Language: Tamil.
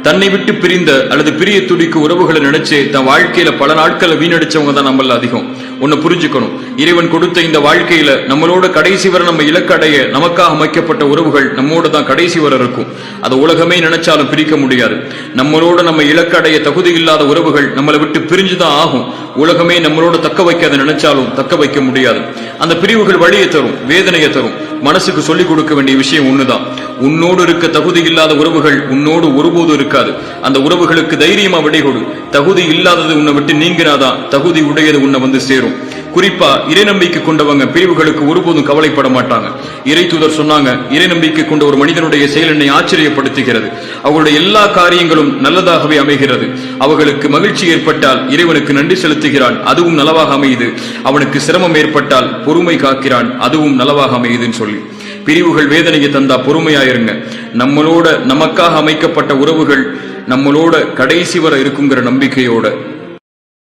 தன்னை விட்டு பிரிந்த அல்லது பிரிய துடிக்க உறவுகளை நினைச்சு தன் வாழ்க்கையில பல நாட்களை வீணடிச்சவங்க தான் நம்மள அதிகம். ஒன்னு புரிஞ்சுக்கணும், இறைவன் கொடுத்த இந்த வாழ்க்கையில நம்மளோட கடைசி வரை நம்ம இலக்கடைய நமக்காக அமைக்கப்பட்ட உறவுகள் நம்மோட தான் கடைசி வரை இருக்கும். அது உலகமே நினைச்சாலும் பிரிக்க முடியாது. நம்மளோட நம்ம இலக்கடைய தகுதி இல்லாத உறவுகள் நம்மளை விட்டு பிரிஞ்சுதான் ஆகும். உலகமே நம்மளோட தக்க வைக்காத நினைச்சாலும் தக்க வைக்க முடியாது. அந்த பிரிவுகள் வழியை தரும், வேதனையை தரும். மனசுக்கு சொல்லிக் கொடுக்க வேண்டிய விஷயம் ஒண்ணுதான், உன்னோடு இருக்க தகுதி இல்லாத உறவுகள் உன்னோடு ஒருபோதும் இருக்காது. அந்த உறவுகளுக்கு தைரியமா விடை கொடு. தகுதி இல்லாதது உன்னை விட்டு நீங்கினாதான் தகுதி உடையது உன்னை வந்து சேரும். குறிப்பா இறை நம்பிக்கை கொண்டவங்க பிரிவுகளுக்கு ஒருபோதும் கவலைப்பட மாட்டாங்க. இறை தூதர் சொன்னாங்க, இறை நம்பிக்கை கொண்ட ஒரு மனிதனுடைய செயல் என்னை ஆச்சரியப்படுத்துகிறது. அவர்களுடைய எல்லா காரியங்களும் நல்லதாகவே அமைகிறது. அவர்களுக்கு மகிழ்ச்சி ஏற்பட்டால் இறைவனுக்கு நன்றி செலுத்துகிறான், அதுவும் நலவாக அமையுது. அவனுக்கு சிரமம் ஏற்பட்டால் பொறுமை காக்கிறான், அதுவும் நலவாக அமையுதுன்னு சொல்லி பிரிவுகள் வேதனையை தந்தா பொறுமையாயிருங்க. நம்மளோட நமக்காக அமைக்கப்பட்ட உறவுகள் நம்மளோட கடைசி வரை இருக்குங்கிற நம்பிக்கையோட